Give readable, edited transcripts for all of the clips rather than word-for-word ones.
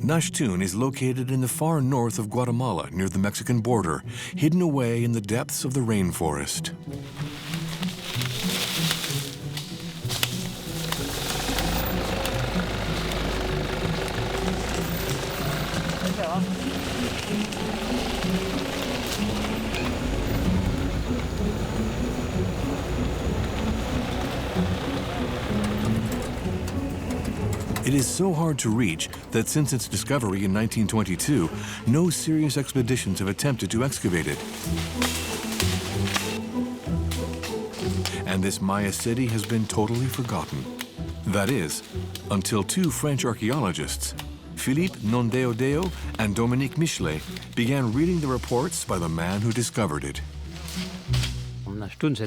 Naachtun is located in the far north of Guatemala, near the Mexican border, hidden away in the depths of the rainforest. It is so hard to reach that since its discovery in 1922, no serious expeditions have attempted to excavate it. And this Maya city has been totally forgotten. That is, until two French archaeologists, Philippe Nondeodeo and Dominique Michelet, began reading the reports by the man who discovered it. Naachtun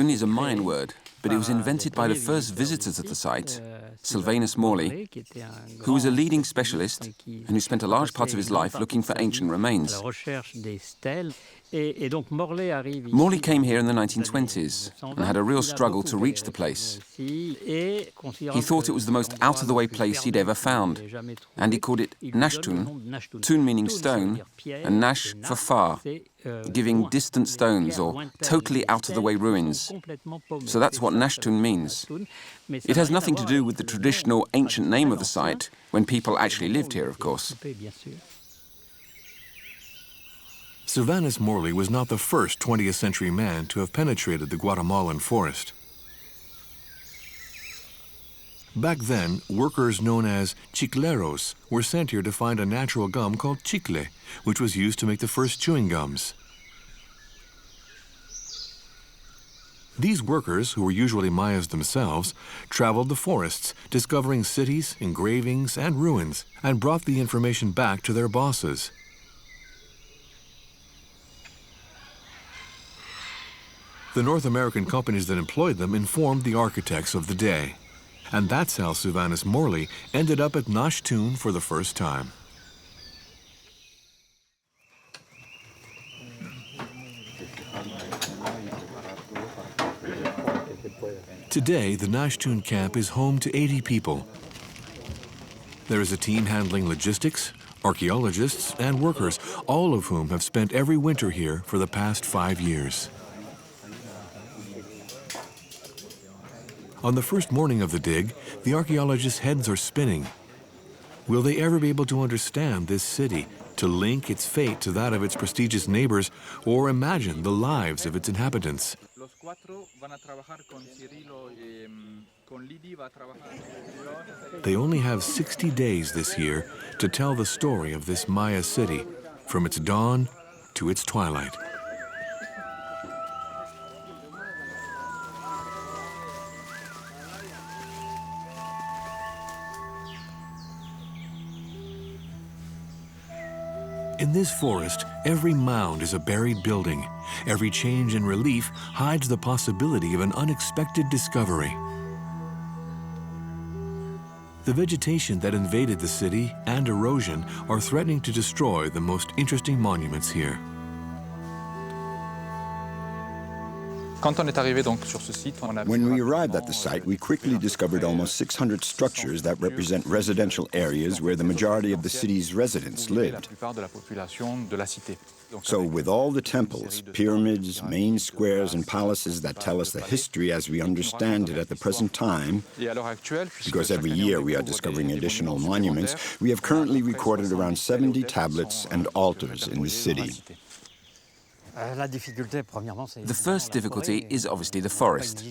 is a Mayan word, but it was invented by the first visitors at the site, Sylvanus Morley, who was a leading specialist and who spent a large part of his life looking for ancient remains. Morley came here in the 1920s and had a real struggle to reach the place. He thought it was the most out-of-the-way place he'd ever found, and he called it Naachtun, tun meaning stone, and nash for far, giving distant stones or totally out-of-the-way ruins. So that's what Naachtun means. It has nothing to do with the traditional ancient name of the site, when people actually lived here, of course. Sylvanus Morley was not the first 20th century man to have penetrated the Guatemalan forest. Back then, workers known as chicleros were sent here to find a natural gum called chicle, which was used to make the first chewing gums. These workers, who were usually Mayas themselves, traveled the forests, discovering cities, engravings, and ruins, and brought the information back to their bosses. The North American companies that employed them informed the architects of the day. And that's how Sylvanus Morley ended up at Naachtun for the first time. Today, the Naachtun camp is home to 80 people. There is a team handling logistics, archaeologists, and workers, all of whom have spent every winter here for the past 5 years. On the first morning of the dig, the archaeologists' heads are spinning. Will they ever be able to understand this city, to link its fate to that of its prestigious neighbors, or imagine the lives of its inhabitants? They only have 60 days this year to tell the story of this Maya city, from its dawn to its twilight. In this forest, every mound is a buried building. Every change in relief hides the possibility of an unexpected discovery. The vegetation that invaded the city and erosion are threatening to destroy the most interesting monuments here. When we arrived at the site, we quickly discovered almost 600 structures that represent residential areas where the majority of the city's residents lived. So with all the temples, pyramids, main squares, and palaces that tell us the history as we understand it at the present time, because every year we are discovering additional monuments, we have currently recorded around 70 tablets and altars in the city. The first difficulty is obviously the forest.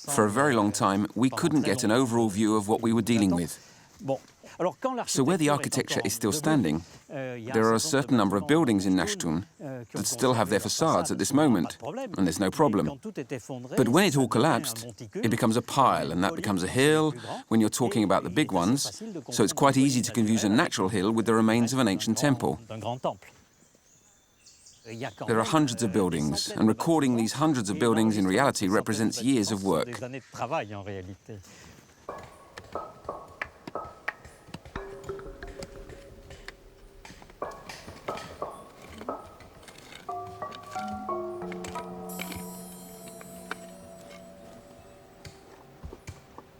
For a very long time, we couldn't get an overall view of what we were dealing with. So where the architecture is still standing, there are a certain number of buildings in Naachtun that still have their facades at this moment, and there's no problem. But when it all collapsed, it becomes a pile, and that becomes a hill when you're talking about the big ones, so it's quite easy to confuse a natural hill with the remains of an ancient temple. There are hundreds of buildings, and recording these hundreds of buildings in reality represents years of work.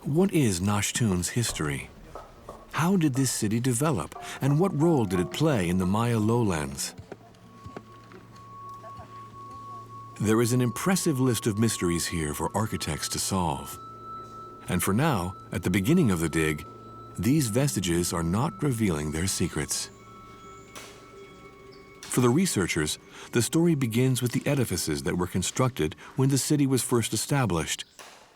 What is Naachtун's history? How did this city develop, and what role did it play in the Maya lowlands? There is an impressive list of mysteries here for architects to solve. And for now, at the beginning of the dig, these vestiges are not revealing their secrets. For the researchers, the story begins with the edifices that were constructed when the city was first established,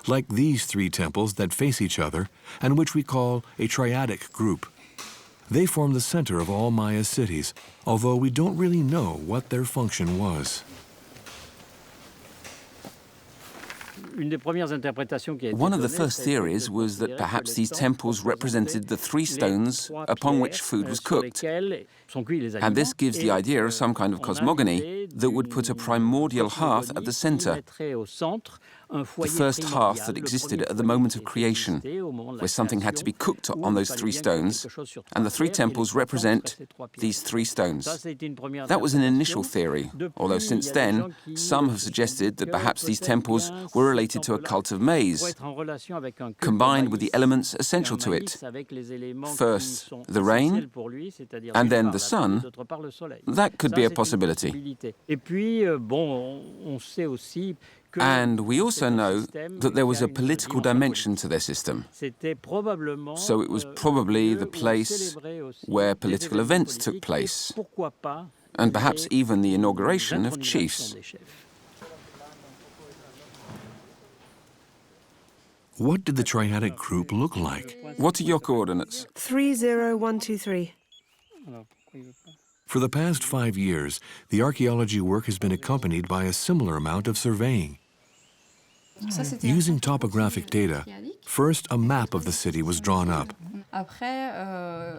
like these three temples that face each other and which we call a triadic group. They form the center of all Maya cities, although we don't really know what their function was. One of the first theories was that perhaps these temples represented the three stones upon which food was cooked. And this gives the idea of some kind of cosmogony that would put a primordial hearth at the center, the first hearth that existed at the moment of creation, where something had to be cooked on those three stones, and the three temples represent these three stones. That was an initial theory, although since then, some have suggested that perhaps these temples were related to a cult of maize, combined with the elements essential to it. First, the rain, and then the sun. That could be a possibility. And we also know that there was a political dimension to their system. So it was probably the place where political events took place, and perhaps even the inauguration of chiefs. What did the triadic group look like? What are your coordinates? 30123. For the past 5 years, the archaeology work has been accompanied by a similar amount of surveying. Using topographic data, first a map of the city was drawn up.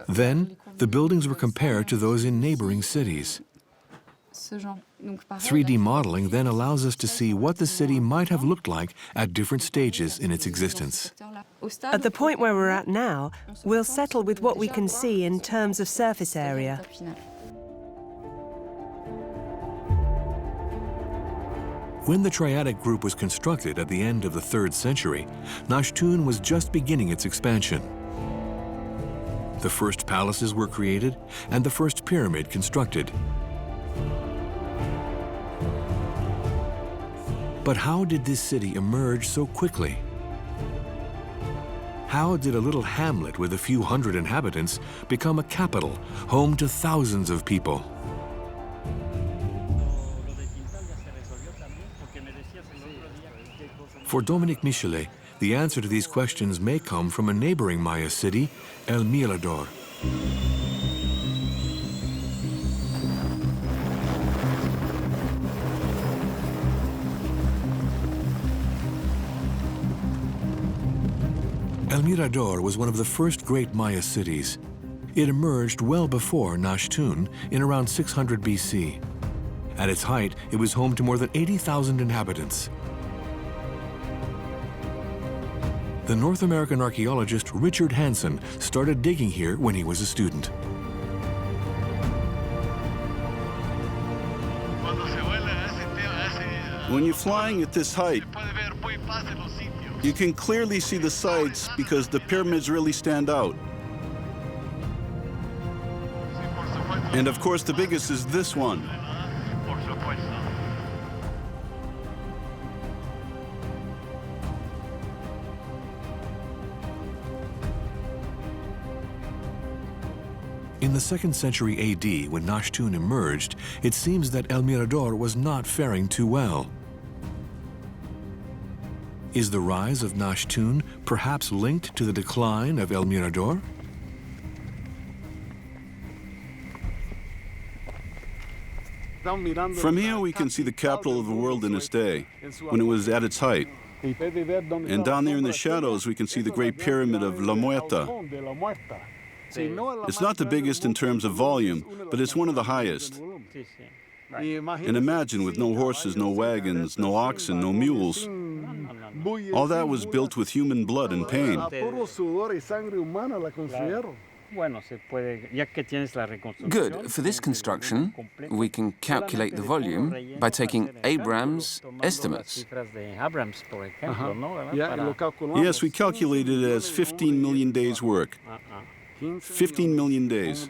Then, the buildings were compared to those in neighboring cities. 3D modeling then allows us to see what the city might have looked like at different stages in its existence. At the point where we're at now, we'll settle with what we can see in terms of surface area. When the triadic group was constructed at the end of the 3rd century, Naachtun was just beginning its expansion. The first palaces were created and the first pyramid constructed. But how did this city emerge so quickly? How did a little hamlet with a few hundred inhabitants become a capital, home to thousands of people? For Dominique Michelet, the answer to these questions may come from a neighboring Maya city, El Mirador. El Mirador was one of the first great Maya cities. It emerged well before Naachtun in around 600 BC. At its height, it was home to more than 80,000 inhabitants. The North American archaeologist Richard Hansen started digging here when he was a student. When you're flying at this height, you can clearly see the sites because the pyramids really stand out. And of course, the biggest is this one. In the 2nd century AD, when Naachtun emerged, it seems that El Mirador was not faring too well. Is the rise of Naachtun perhaps linked to the decline of El Mirador? From here, we can see the capital of the world in its day, when it was at its height. And down there in the shadows, we can see the Great Pyramid of La Muerta. It's not the biggest in terms of volume, but it's one of the highest. And imagine, with no horses, no wagons, no oxen, no mules. All that was built with human blood and pain. Good. For this construction, we can calculate the volume by taking Abraham's estimates. Yes, we calculated it as 15 million days' work. 15 million days.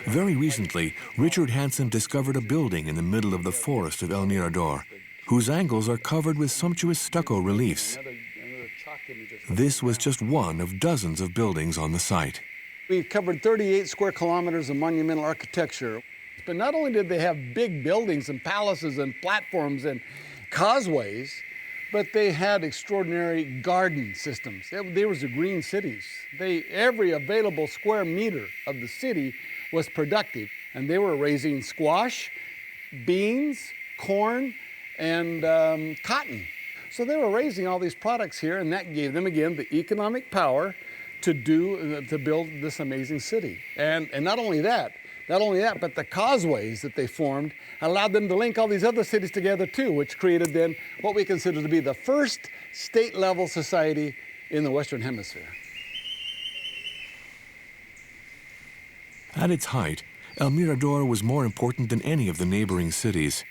Very recently, Richard Hansen discovered a building in the middle of the forest of El Mirador, whose angles are covered with sumptuous stucco reliefs. This was just one of dozens of buildings on the site. We've covered 38 square kilometers of monumental architecture. But not only did they have big buildings and palaces and platforms and causeways, but they had extraordinary garden systems. They were green cities. Every available square meter of the city was productive, and they were raising squash, beans, corn, and cotton. So they were raising all these products here, and that gave them, again, the economic power to build this amazing city. And not only that, but the causeways that they formed allowed them to link all these other cities together too, which created then what we consider to be the first state-level society in the Western Hemisphere. At its height, El Mirador was more important than any of the neighboring cities.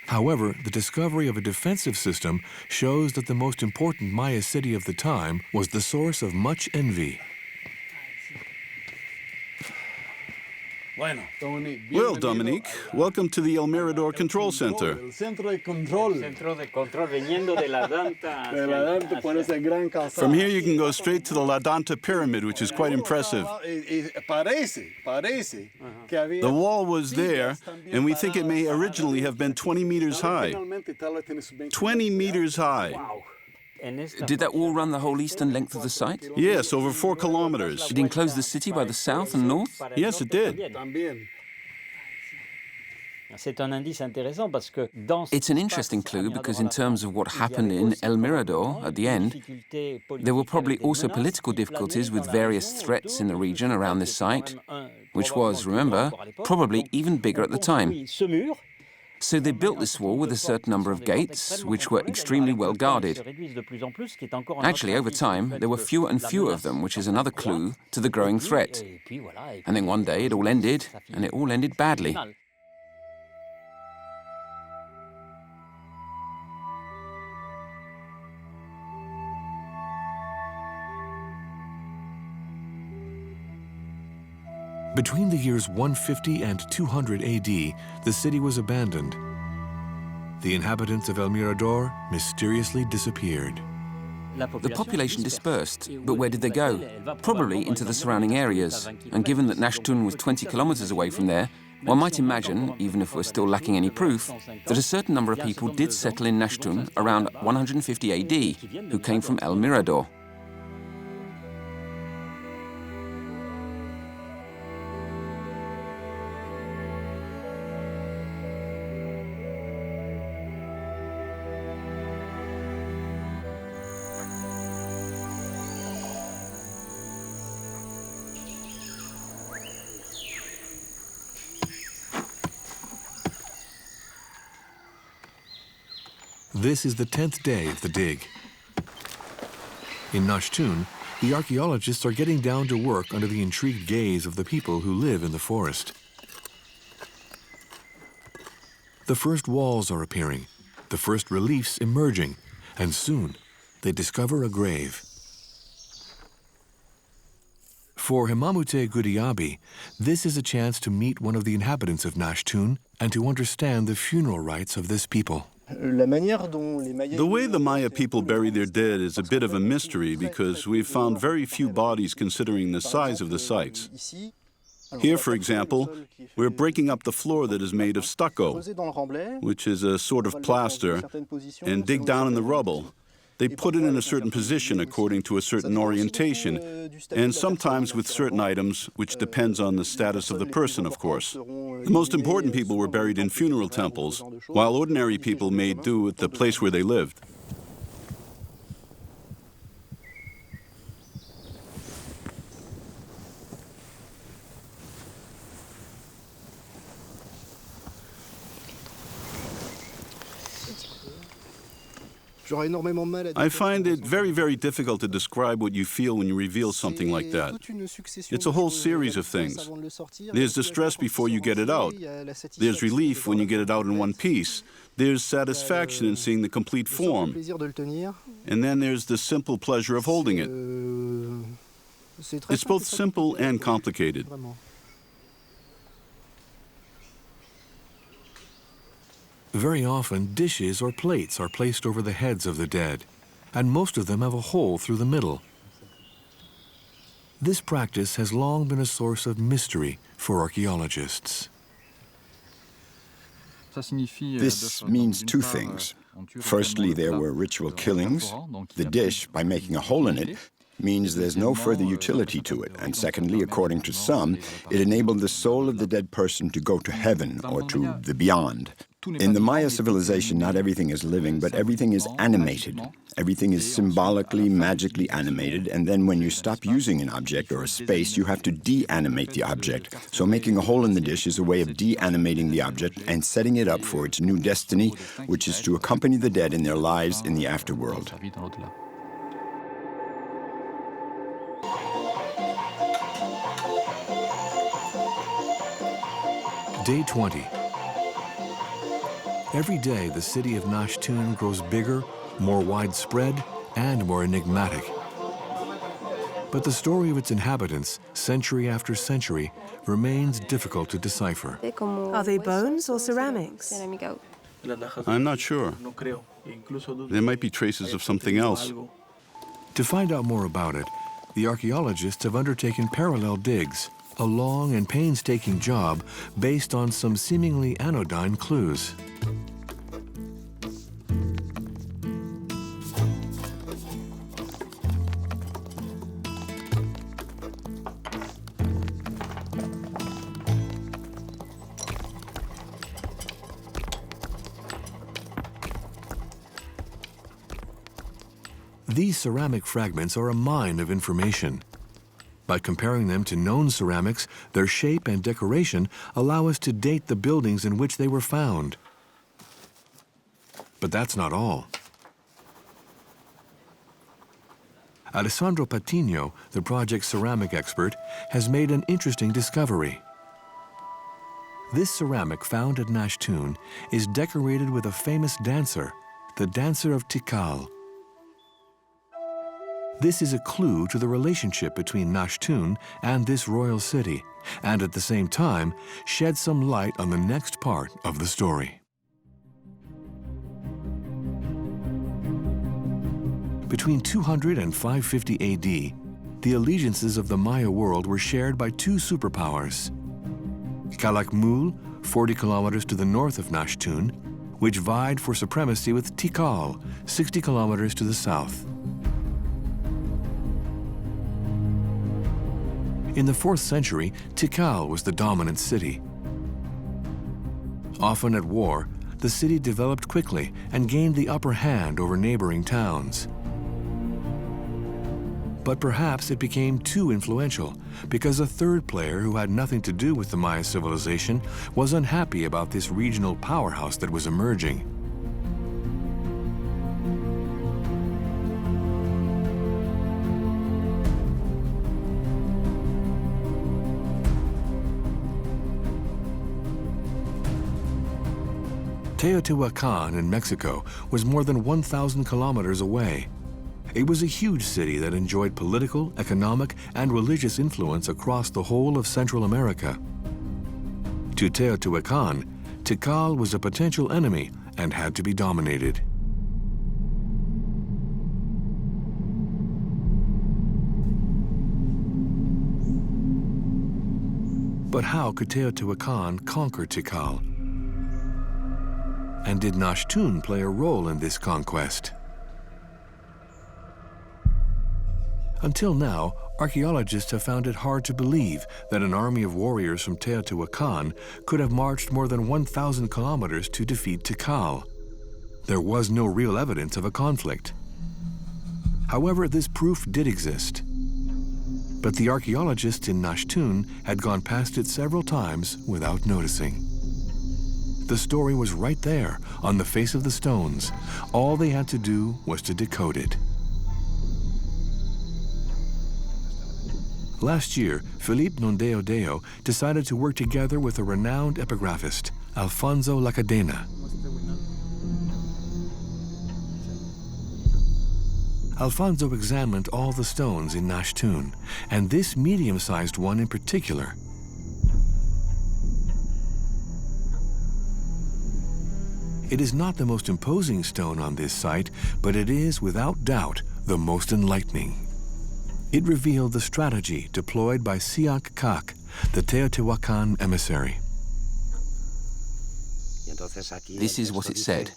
However, the discovery of a defensive system shows that the most important Maya city of the time was the source of much envy. Well, Dominique, welcome to the El Mirador Control Center. From here you can go straight to the La Danta Pyramid, which is quite impressive. The wall was there, and we think it may originally have been 20 meters high. 20 meters high. Did that wall run the whole eastern length of the site? Yes, over 4 kilometers. It enclosed the city by the south and north? Yes, it did. It's an interesting clue because in terms of what happened in El Mirador at the end, there were probably also political difficulties with various threats in the region around this site, which was, remember, probably even bigger at the time. So they built this wall with a certain number of gates, which were extremely well guarded. Actually, over time, there were fewer and fewer of them, which is another clue to the growing threat. And then one day it all ended, and it all ended badly. Between the years 150 and 200 AD, the city was abandoned. The inhabitants of El Mirador mysteriously disappeared. The population dispersed, but where did they go? Probably into the surrounding areas. And given that Naachtun was 20 kilometers away from there, one might imagine, even if we're still lacking any proof, that a certain number of people did settle in Naachtun around 150 AD, who came from El Mirador. This is the 10th day of the dig. In Naachtun, the archaeologists are getting down to work under the intrigued gaze of the people who live in the forest. The first walls are appearing, the first reliefs emerging, and soon they discover a grave. For Himamute Gudiabi, this is a chance to meet one of the inhabitants of Naachtun and to understand the funeral rites of this people. The way the Maya people bury their dead is a bit of a mystery because we've found very few bodies considering the size of the sites. Here, for example, we're breaking up the floor that is made of stucco, which is a sort of plaster, and dig down in the rubble. They put it in a certain position according to a certain orientation, and sometimes with certain items, which depends on the status of the person, of course. The most important people were buried in funeral temples, while ordinary people made do at the place where they lived. I find it very, very difficult to describe what you feel when you reveal something like that. It's a whole series of things. There's distress before you get it out. There's relief when you get it out in one piece. There's satisfaction in seeing the complete form. And then there's the simple pleasure of holding it. It's both simple and complicated. Very often, dishes or plates are placed over the heads of the dead, and most of them have a hole through the middle. This practice has long been a source of mystery for archaeologists. This means two things. Firstly, there were ritual killings. The dish, by making a hole in it, means there's no further utility to it. And secondly, according to some, it enabled the soul of the dead person to go to heaven or to the beyond. In the Maya civilization, not everything is living, but everything is animated. Everything is symbolically, magically animated, and then when you stop using an object or a space, you have to de-animate the object. So making a hole in the dish is a way of de-animating the object and setting it up for its new destiny, which is to accompany the dead in their lives in the afterworld. Day 20. Every day, the city of Naachtun grows bigger, more widespread, and more enigmatic. But the story of its inhabitants, century after century, remains difficult to decipher. Are they bones or ceramics? I'm not sure. There might be traces of something else. To find out more about it, the archaeologists have undertaken parallel digs, a long and painstaking job based on some seemingly anodyne clues. These ceramic fragments are a mine of information. By comparing them to known ceramics, their shape and decoration allow us to date the buildings in which they were found. But that's not all. Alessandro Patino, the project's ceramic expert, has made an interesting discovery. This ceramic found at Naachtun is decorated with a famous dancer, the dancer of Tikal. This is a clue to the relationship between Naachtun and this royal city, and at the same time sheds some light on the next part of the story. Between 200 and 550 AD, the allegiances of the Maya world were shared by two superpowers. Calakmul, 40 kilometers to the north of Naachtun, which vied for supremacy with Tikal, 60 kilometers to the south. In the 4th century, Tikal was the dominant city. Often at war, the city developed quickly and gained the upper hand over neighboring towns. But perhaps it became too influential because a third player who had nothing to do with the Maya civilization was unhappy about this regional powerhouse that was emerging. Teotihuacan in Mexico was more than 1,000 kilometers away. It was a huge city that enjoyed political, economic, and religious influence across the whole of Central America. To Teotihuacan, Tikal was a potential enemy and had to be dominated. But how could Teotihuacan conquer Tikal? And did Naachtun play a role in this conquest? Until now, archaeologists have found it hard to believe that an army of warriors from Teotihuacan could have marched more than 1,000 kilometers to defeat Tikal. There was no real evidence of a conflict. However, this proof did exist. But the archaeologists in Naachtun had gone past it several times without noticing. The story was right there, on the face of the stones. All they had to do was to decode it. Last year, Philippe Nondeodeo decided to work together with a renowned epigraphist, Alfonso Lacadena. Alfonso examined all the stones in Naachtun, and this medium-sized one in particular. It is not the most imposing stone on this site, but it is, without doubt, the most enlightening. It revealed the strategy deployed by Cinq, the Teotihuacan emissary. This is what it said.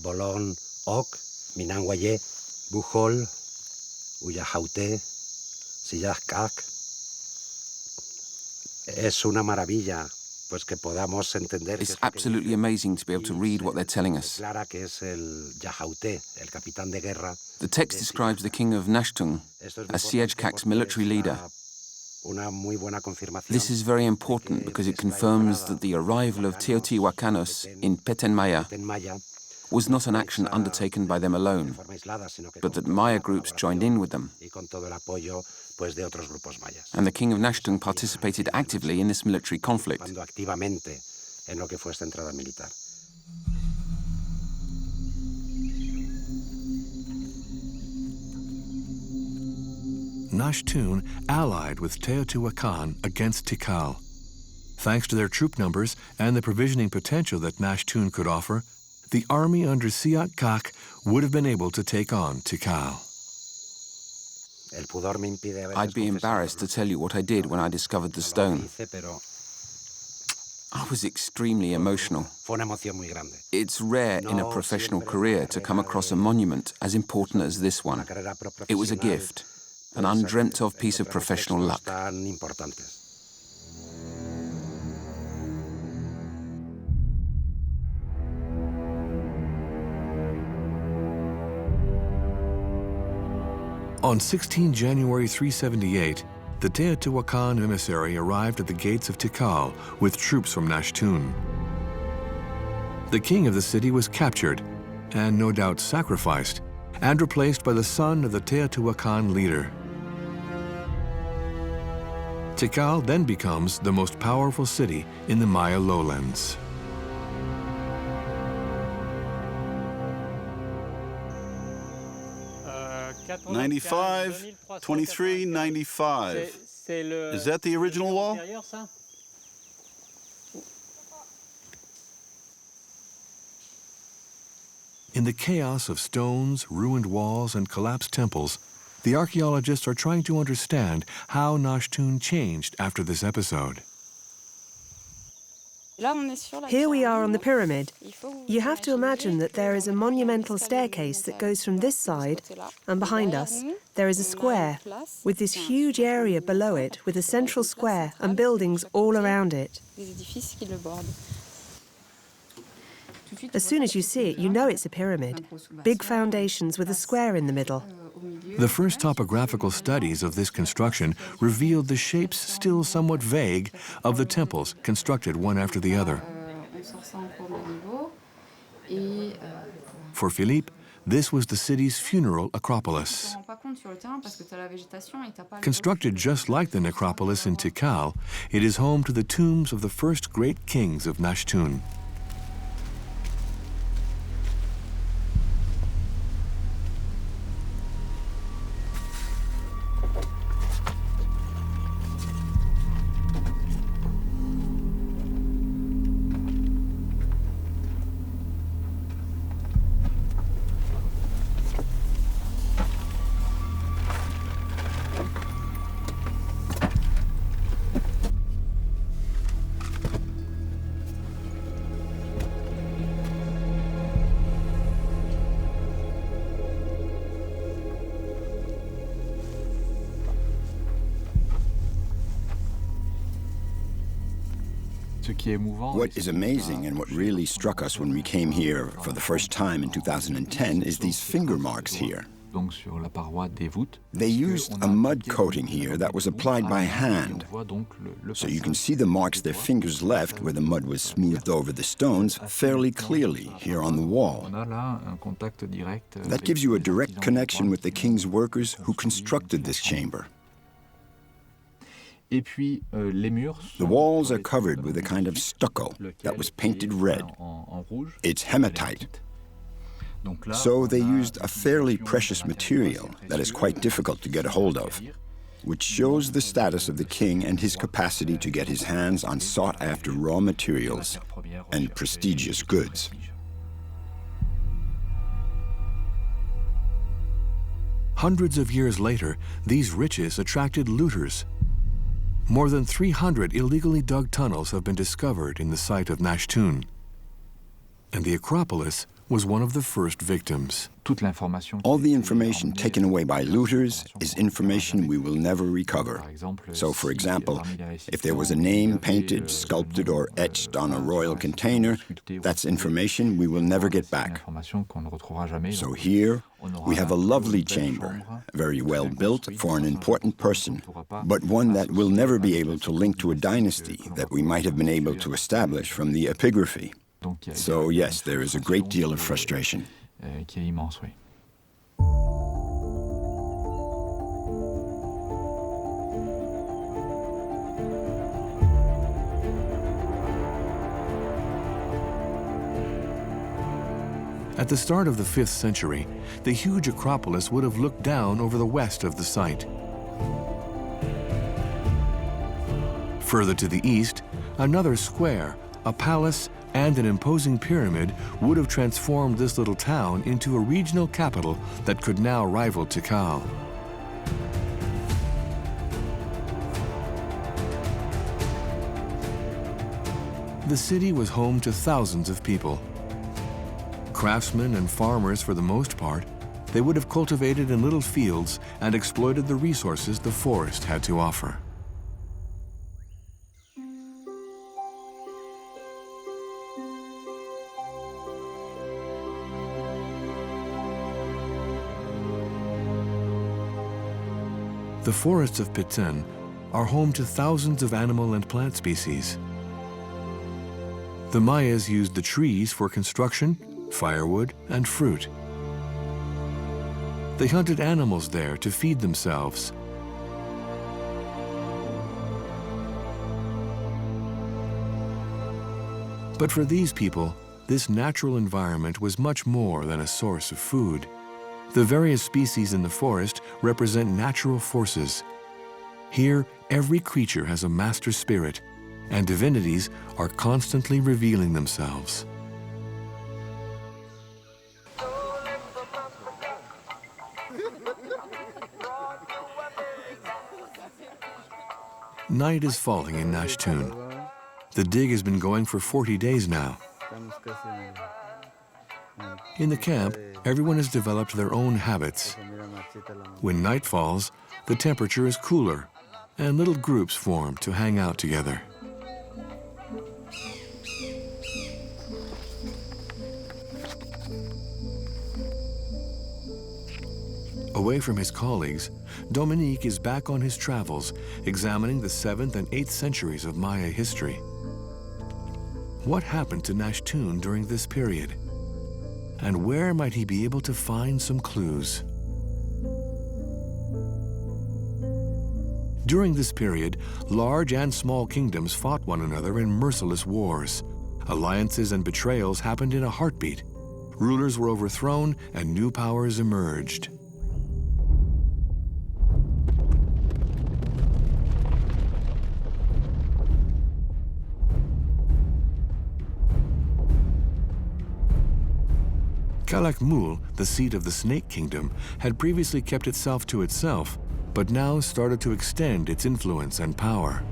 Bolon, Ok, Minanguaye, Bujol, Uyajaute, Cinq. Es una maravilla. It's absolutely amazing to be able to read what they're telling us. The text describes the king of Naachtun as Cinqu's military leader. This is very important because it confirms that the arrival of Teotihuacanos in Maya was not an action undertaken by them alone, but that Maya groups joined in with them. And the king of Naachtun participated actively in this military conflict. Naachtun allied with Teotihuacan against Tikal. Thanks to their troop numbers and the provisioning potential that Naachtun could offer, the army under Cinq would have been able to take on Tikal. I'd be embarrassed to tell you what I did when I discovered the stone. I was extremely emotional. It's rare in a professional career to come across a monument as important as this one. It was a gift, an undreamt of piece of professional luck. On 16 January 378, the Teotihuacan emissary arrived at the gates of Tikal with troops from Naachtun. The king of the city was captured, and no doubt sacrificed, and replaced by the son of the Teotihuacan leader. Tikal then becomes the most powerful city in the Maya lowlands. '95, 23, 95. Is that the original wall? In the chaos of stones, ruined walls, and collapsed temples, the archaeologists are trying to understand how Naachtun changed after this episode. Here we are on the pyramid. You have to imagine that there is a monumental staircase that goes from this side, and behind us there is a square, with this huge area below it with a central square and buildings all around it. As soon as you see it, you know it's a pyramid. Big foundations with a square in the middle. The first topographical studies of this construction revealed the shapes still somewhat vague of the temples constructed one after the other. For Philippe, this was the city's funeral acropolis. Constructed just like the necropolis in Tikal, it is home to the tombs of the first great kings of Naachtun. What is amazing and what really struck us when we came here for the first time in 2010 is these finger marks here. They used a mud coating here that was applied by hand. So you can see the marks their fingers left where the mud was smoothed over the stones fairly clearly here on the wall. That gives you a direct connection with the king's workers who constructed this chamber. The walls are covered with a kind of stucco that was painted red. It's hematite. So they used a fairly precious material that is quite difficult to get a hold of, which shows the status of the king and his capacity to get his hands on sought-after raw materials and prestigious goods. Hundreds of years later, these riches attracted looters. More than 300 illegally dug tunnels have been discovered in the site of Naachtun. And the acropolis was one of the first victims. All the information taken away by looters is information we will never recover. So, for example, if there was a name painted, sculpted, or etched on a royal container, that's information we will never get back. So here, we have a lovely chamber, very well built for an important person, but one that will never be able to link to a dynasty that we might have been able to establish from the epigraphy. So yes, there is a great deal of frustration. At the start of the 5th century, the huge acropolis would have looked down over the west of the site. Further to the east, another square, a palace, and an imposing pyramid would have transformed this little town into a regional capital that could now rival Tikal. The city was home to thousands of people. Craftsmen and farmers for the most part, they would have cultivated in little fields and exploited the resources the forest had to offer. The forests of Petén are home to thousands of animal and plant species. The Mayas used the trees for construction, firewood, and fruit. They hunted animals there to feed themselves. But for these people, this natural environment was much more than a source of food. The various species in the forest represent natural forces. Here, every creature has a master spirit, and divinities are constantly revealing themselves. Night is falling in Naachtun. The dig has been going for 40 days now. In the camp, everyone has developed their own habits. When night falls, the temperature is cooler, and little groups form to hang out together. Away from his colleagues, Dominique is back on his travels, examining the 7th and 8th centuries of Maya history. What happened to Naachtun during this period? And where might he be able to find some clues? During this period, large and small kingdoms fought one another in merciless wars. Alliances and betrayals happened in a heartbeat. Rulers were overthrown and new powers emerged. Calakmul, the seat of the Snake Kingdom, had previously kept itself to itself, but now started to extend its influence and power.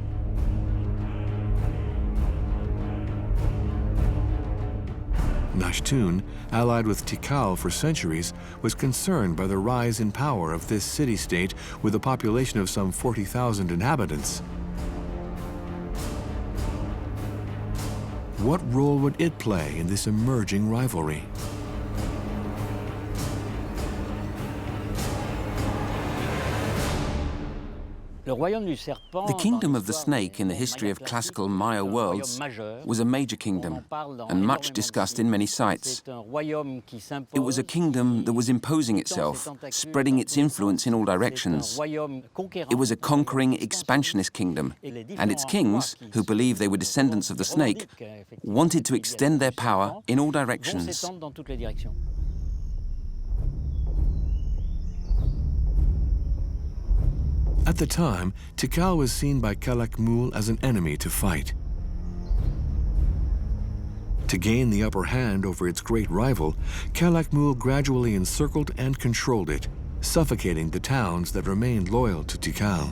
Naachtun, allied with Tikal for centuries, was concerned by the rise in power of this city-state with a population of some 40,000 inhabitants. What role would it play in this emerging rivalry? The kingdom of the snake in the history of classical Maya worlds was a major kingdom and much discussed in many sites. It was a kingdom that was imposing itself, spreading its influence in all directions. It was a conquering, expansionist kingdom, and its kings, who believed they were descendants of the snake, wanted to extend their power in all directions. At the time, Tikal was seen by Calakmul as an enemy to fight. To gain the upper hand over its great rival, Calakmul gradually encircled and controlled it, suffocating the towns that remained loyal to Tikal.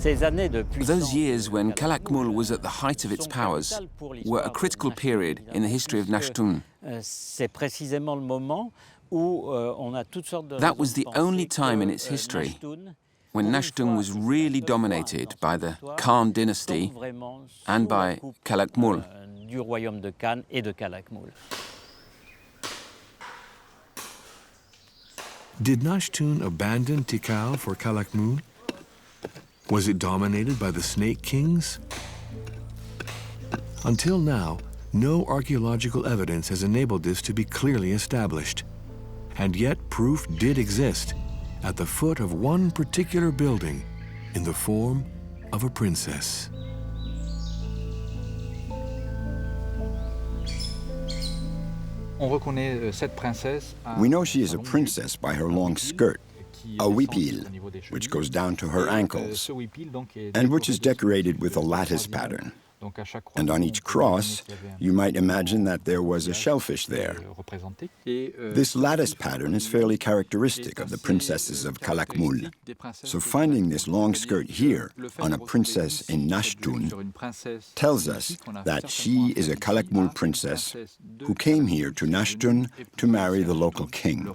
Those years when Calakmul was at the height of its powers were a critical period in the history of Naachtun. That was the only time in its history when Naachtun was really dominated by the Khan dynasty and by Calakmul. Did Naachtun abandon Tikal for Calakmul? Was it dominated by the Snake Kings? Until now, no archaeological evidence has enabled this to be clearly established. And yet proof did exist at the foot of one particular building in the form of a princess. We know she is a princess by her long skirt, a huipil, which goes down to her ankles, and which is decorated with a lattice pattern. And on each cross, you might imagine that there was a shellfish there. This lattice pattern is fairly characteristic of the princesses of Calakmul. So finding this long skirt here on a princess in Naachtun tells us that she is a Calakmul princess who came here to Naachtun to marry the local king.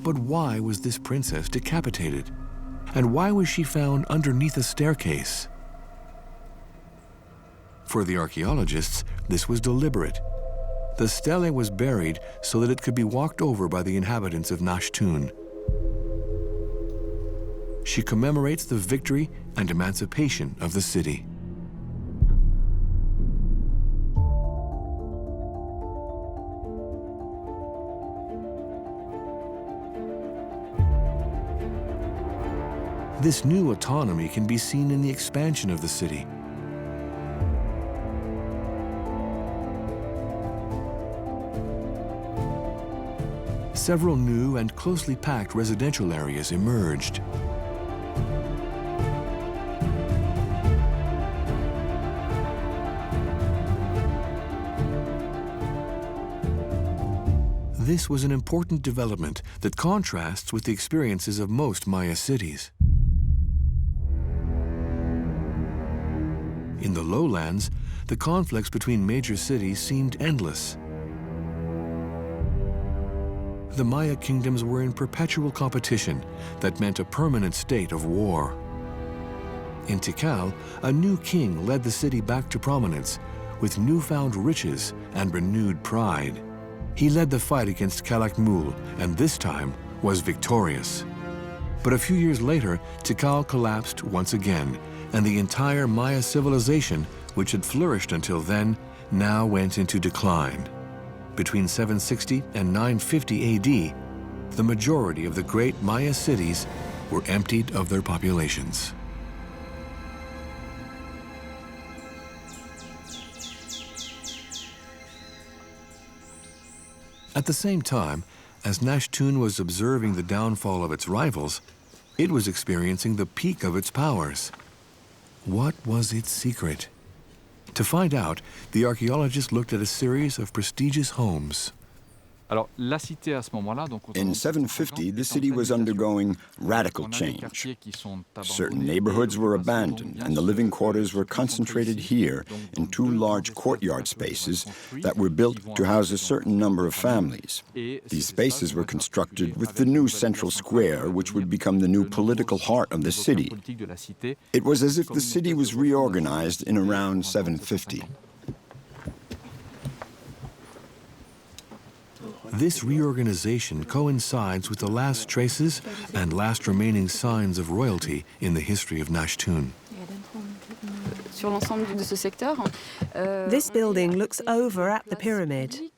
But why was this princess decapitated? And why was she found underneath a staircase? For the archaeologists, this was deliberate. The stele was buried so that it could be walked over by the inhabitants of Naachtun. She commemorates the victory and emancipation of the city. This new autonomy can be seen in the expansion of the city. Several new and closely packed residential areas emerged. This was an important development that contrasts with the experiences of most Maya cities. In the lowlands, the conflicts between major cities seemed endless. The Maya kingdoms were in perpetual competition that meant a permanent state of war. In Tikal, a new king led the city back to prominence with newfound riches and renewed pride. He led the fight against Calakmul and this time was victorious. But a few years later, Tikal collapsed once again, and the entire Maya civilization, which had flourished until then, now went into decline. Between 760 and 950 AD, the majority of the great Maya cities were emptied of their populations. At the same time, as Naachtun was observing the downfall of its rivals, it was experiencing the peak of its powers. What was its secret? To find out, the archaeologists looked at a series of prestigious homes. In 750, the city was undergoing radical change. Certain neighborhoods were abandoned, and the living quarters were concentrated here in two large courtyard spaces that were built to house a certain number of families. These spaces were constructed with the new central square, which would become the new political heart of the city. It was as if the city was reorganized in around 750. This reorganization coincides with the last traces and last remaining signs of royalty in the history of Naachtun. This building looks over at the pyramid.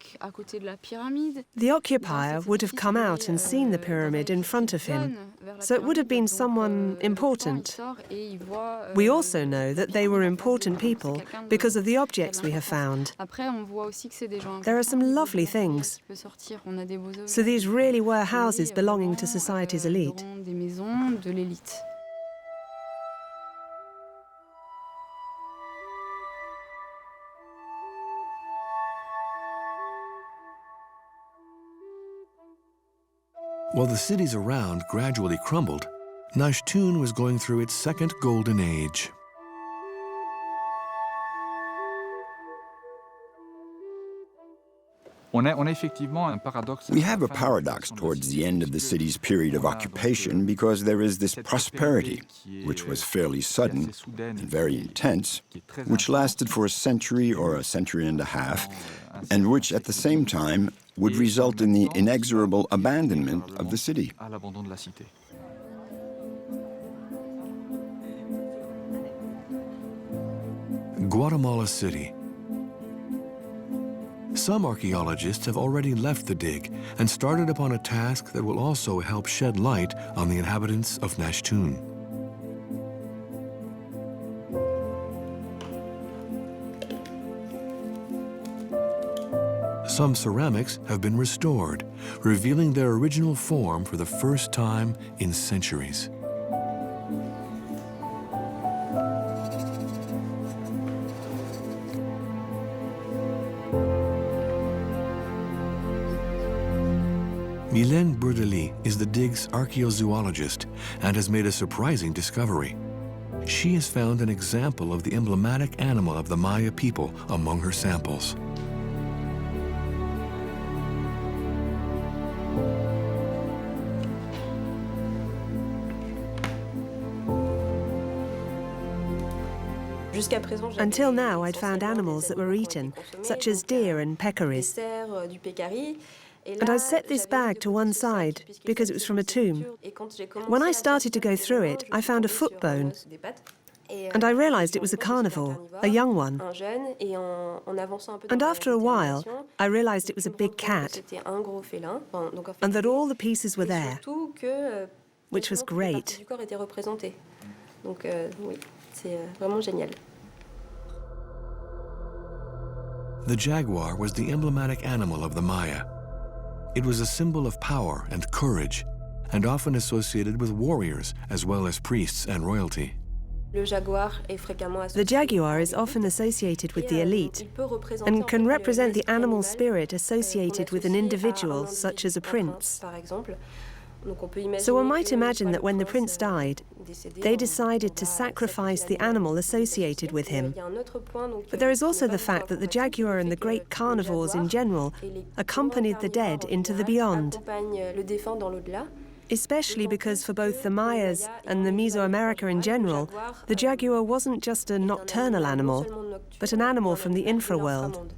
The occupier would have come out and seen the pyramid in front of him, so it would have been someone important. We also know that they were important people because of the objects we have found. There are some lovely things. So these really were houses belonging to society's elite. While the cities around gradually crumbled, Naachtun was going through its second golden age. We have a paradox towards the end of the city's period of occupation because there is this prosperity, which was fairly sudden and very intense, which lasted for a century or a century and a half, and which at the same time would result in the inexorable abandonment of the city. Guatemala City. Some archaeologists have already left the dig and started upon a task that will also help shed light on the inhabitants of Naachtun. Some ceramics have been restored, revealing their original form for the first time in centuries. Mylène Bourdely is the dig's archaeozoologist and has made a surprising discovery. She has found an example of the emblematic animal of the Maya people among her samples. Until now, I'd found animals that were eaten, such as deer and peccaries. And I set this bag to one side because it was from a tomb. When I started to go through it, I found a foot bone. And I realized it was a carnivore, a young one. And after a while, I realized it was a big cat, and that all the pieces were there, which was great. The jaguar was the emblematic animal of the Maya. It was a symbol of power and courage, and often associated with warriors as well as priests and royalty. The jaguar is often associated with the elite and can represent the animal spirit associated with an individual, such as a prince. So one might imagine that when the prince died, they decided to sacrifice the animal associated with him. But there is also the fact that the jaguar and the great carnivores in general accompanied the dead into the beyond. Especially because for both the Mayas and the Mesoamerica in general, the jaguar wasn't just a nocturnal animal, but an animal from the infraworld.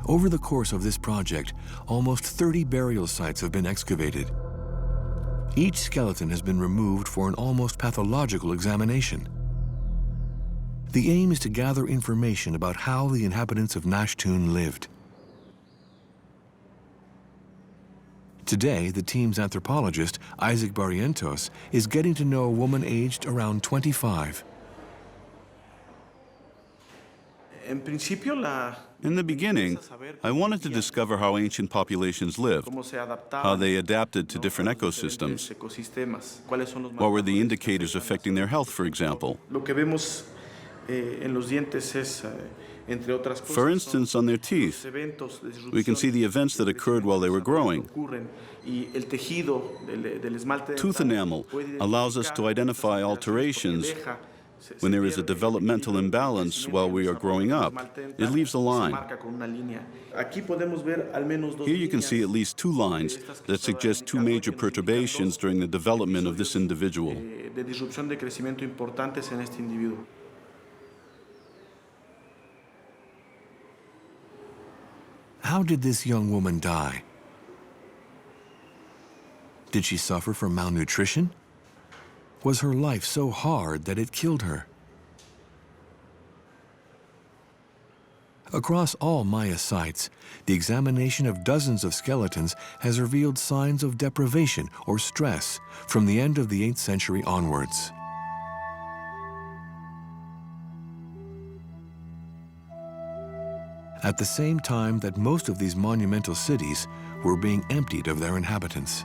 Over the course of this project, almost 30 burial sites have been excavated. Each skeleton has been removed for an almost pathological examination. The aim is to gather information about how the inhabitants of Naachtun lived. Today, the team's anthropologist, Isaac Barrientos, is getting to know a woman aged around 25. In the beginning, I wanted to discover how ancient populations lived, how they adapted to different ecosystems. What were the indicators affecting their health, for example? For instance, on their teeth, we can see the events that occurred while they were growing. Tooth enamel allows us to identify alterations When there is a developmental imbalance while we are growing up, it leaves a line. Here you can see at least 2 lines that suggest 2 major perturbations during the development of this individual. How did this young woman die? Did she suffer from malnutrition? Was her life so hard that it killed her? Across all Maya sites, the examination of dozens of skeletons has revealed signs of deprivation or stress from the end of the 8th century onwards. At the same time that most of these monumental cities were being emptied of their inhabitants.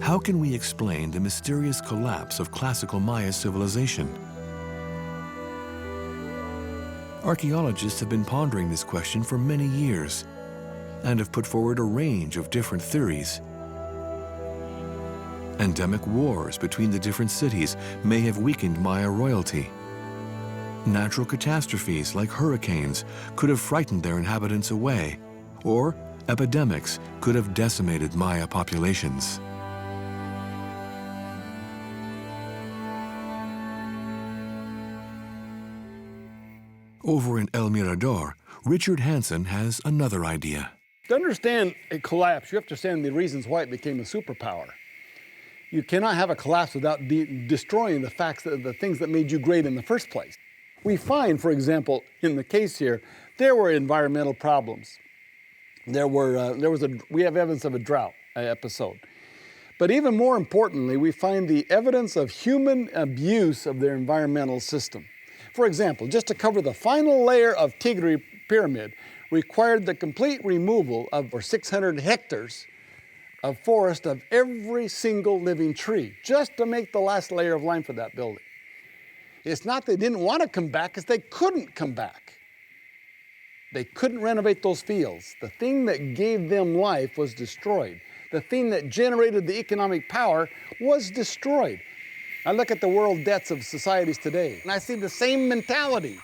How can we explain the mysterious collapse of classical Maya civilization? Archaeologists have been pondering this question for many years and have put forward a range of different theories. Endemic wars between the different cities may have weakened Maya royalty. Natural catastrophes like hurricanes could have frightened their inhabitants away, or epidemics could have decimated Maya populations. Over in El Mirador, Richard Hansen has another idea. To understand a collapse, you have to understand the reasons why it became a superpower. You cannot have a collapse without destroying the things that made you great in the first place. We find, for example, in the case here, there were environmental problems. We have evidence of a drought episode. But even more importantly, we find the evidence of human abuse of their environmental system. For example, just to cover the final layer of Tigre pyramid required the complete removal of 600 hectares of forest of every single living tree, just to make the last layer of lime for that building. It's not they didn't want to come back, it's they couldn't come back. They couldn't renovate those fields. The thing that gave them life was destroyed. The thing that generated the economic power was destroyed. I look at the world debts of societies today, and I see the same mentality.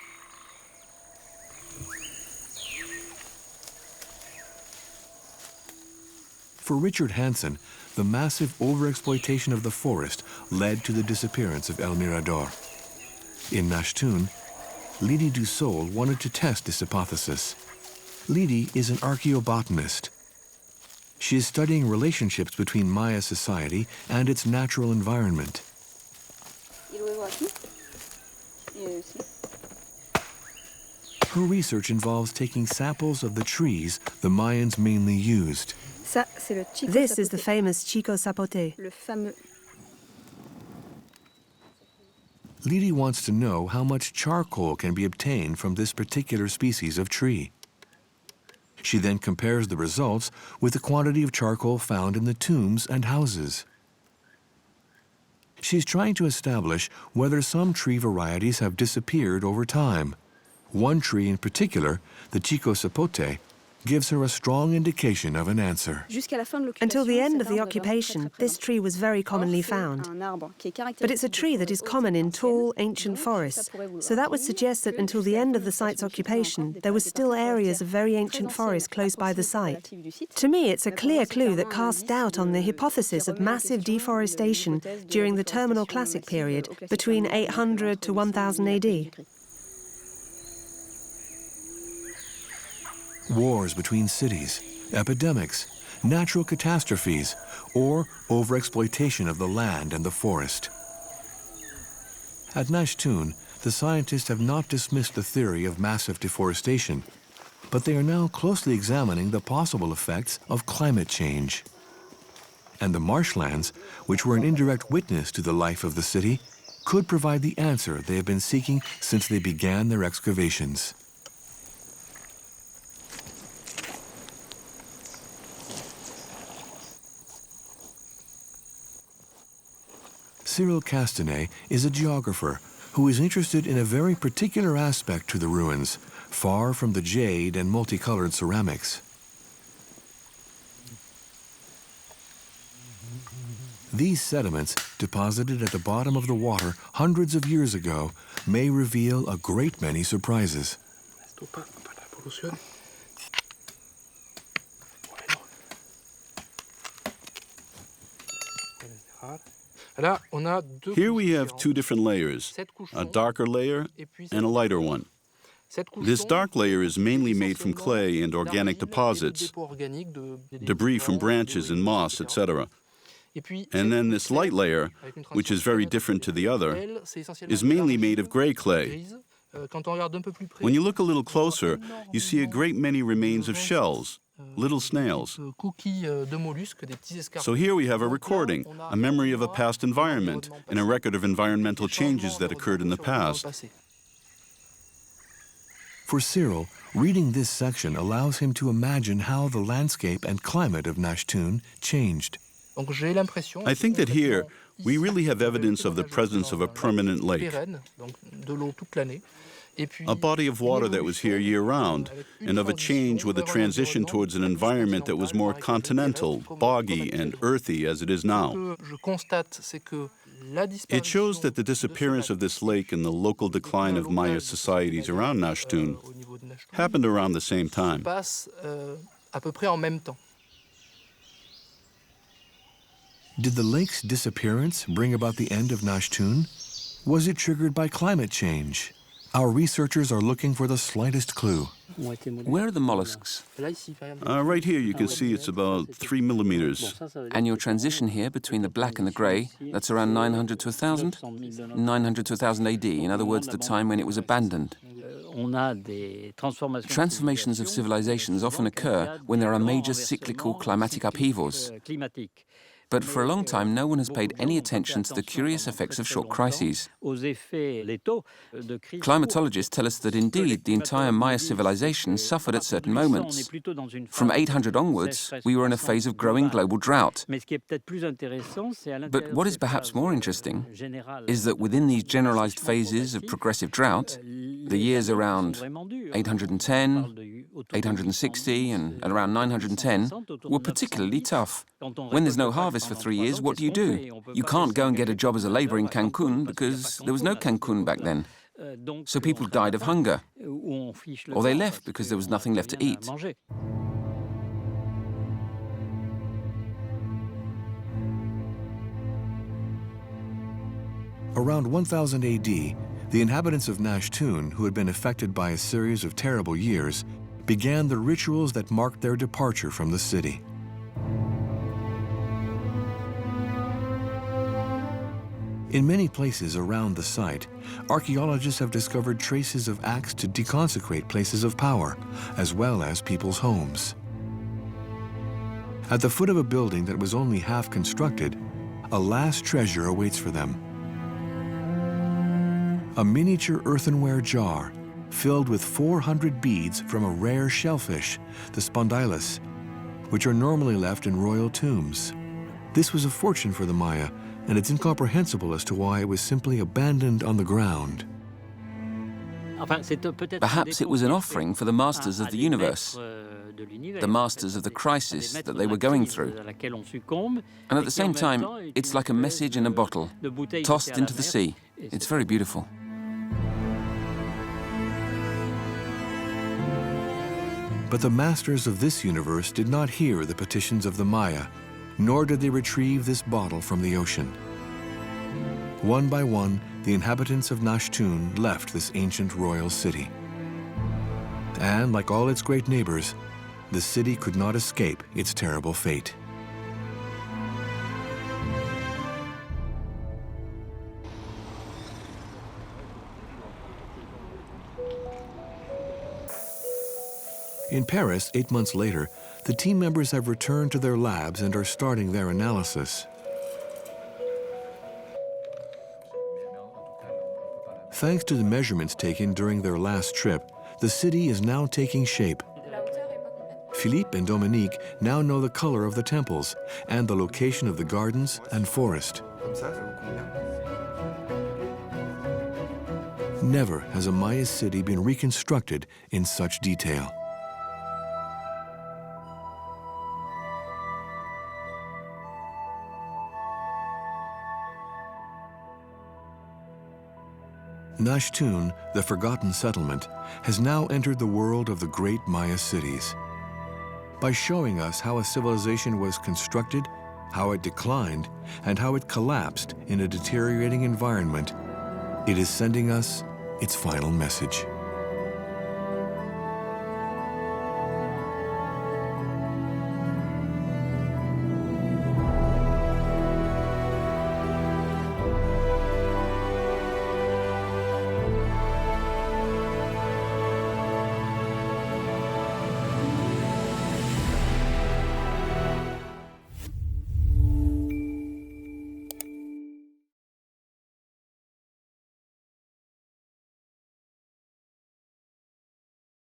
For Richard Hansen, the massive overexploitation of the forest led to the disappearance of El Mirador. In Naachtun, Lydie Dussault wanted to test this hypothesis. Lydie is an archaeobotanist. She is studying relationships between Maya society and its natural environment. Her research involves taking samples of the trees the Mayans mainly used. This is the famous Chico Zapote. Lydie wants to know how much charcoal can be obtained from this particular species of tree. She then compares the results with the quantity of charcoal found in the tombs and houses. She's trying to establish whether some tree varieties have disappeared over time. One tree in particular, the Chico Zapote, gives her a strong indication of an answer. Until the end of the occupation, this tree was very commonly found. But it's a tree that is common in tall, ancient forests, so that would suggest that until the end of the site's occupation, there were still areas of very ancient forest close by the site. To me, it's a clear clue that casts doubt on the hypothesis of massive deforestation during the Terminal Classic period, between 800 to 1000 AD. Wars between cities, epidemics, natural catastrophes, or overexploitation of the land and the forest. At Naachtun, the scientists have not dismissed the theory of massive deforestation, but they are now closely examining the possible effects of climate change. And the marshlands, which were an indirect witness to the life of the city, could provide the answer they have been seeking since they began their excavations. Cyril Castanet is a geographer who is interested in a very particular aspect to the ruins, far from the jade and multicolored ceramics. These sediments, deposited at the bottom of the water hundreds of years ago, may reveal a great many surprises. Here we have two different layers, a darker layer and a lighter one. This dark layer is mainly made from clay and organic deposits, debris from branches and moss, etc. And then this light layer, which is very different to the other, is mainly made of gray clay. When you look a little closer, you see a great many remains of shells, little snails. So here we have a recording, a memory of a past environment, and a record of environmental changes that occurred in the past. For Cyril, reading this section allows him to imagine how the landscape and climate of Naachtun changed. I think that here we really have evidence of the presence of a permanent lake, a body of water that was here year-round, and of a change with a transition towards an environment that was more continental, boggy, and earthy as it is now. It shows that the disappearance of this lake and the local decline of Maya societies around Naachtun happened around the same time. Did the lake's disappearance bring about the end of Naachtun? Was it triggered by climate change? Our researchers are looking for the slightest clue. Where are the mollusks? Right here you can see it's about 3 millimeters. And your transition here between the black and the grey, that's around 900 to 1,000? 900 to 1,000 AD, in other words, the time when it was abandoned. Transformations of civilizations often occur when there are major cyclical climatic upheavals. But for a long time, no one has paid any attention to the curious effects of short crises. Climatologists tell us that indeed the entire Maya civilization suffered at certain moments. From 800 onwards, we were in a phase of growing global drought. But what is perhaps more interesting is that within these generalized phases of progressive drought, the years around 810, 860 and around 910 were particularly tough. When there's no harvest for 3 years, what do? You can't go and get a job as a laborer in Cancun because there was no Cancun back then. So people died of hunger, or they left because there was nothing left to eat. Around 1000 AD, the inhabitants of Naachtun, who had been affected by a series of terrible years, began the rituals that marked their departure from the city. In many places around the site, archaeologists have discovered traces of acts to deconsecrate places of power, as well as people's homes. At the foot of a building that was only half constructed, a last treasure awaits for them. A miniature earthenware jar filled with 400 beads from a rare shellfish, the spondylus, which are normally left in royal tombs. This was a fortune for the Maya, and it's incomprehensible as to why it was simply abandoned on the ground. Perhaps it was an offering for the masters of the universe, the masters of the crisis that they were going through. And at the same time, it's like a message in a bottle, tossed into the sea. It's very beautiful. But the masters of this universe did not hear the petitions of the Maya, nor did they retrieve this bottle from the ocean. One by one, the inhabitants of Naachtun left this ancient royal city. And like all its great neighbors, the city could not escape its terrible fate. In Paris, 8 months later, the team members have returned to their labs and are starting their analysis. Thanks to the measurements taken during their last trip, the city is now taking shape. Philippe and Dominique now know the color of the temples and the location of the gardens and forest. Never has a Maya city been reconstructed in such detail. Naachtun, the forgotten settlement, has now entered the world of the great Maya cities. By showing us how a civilization was constructed, how it declined, and how it collapsed in a deteriorating environment, it is sending us its final message.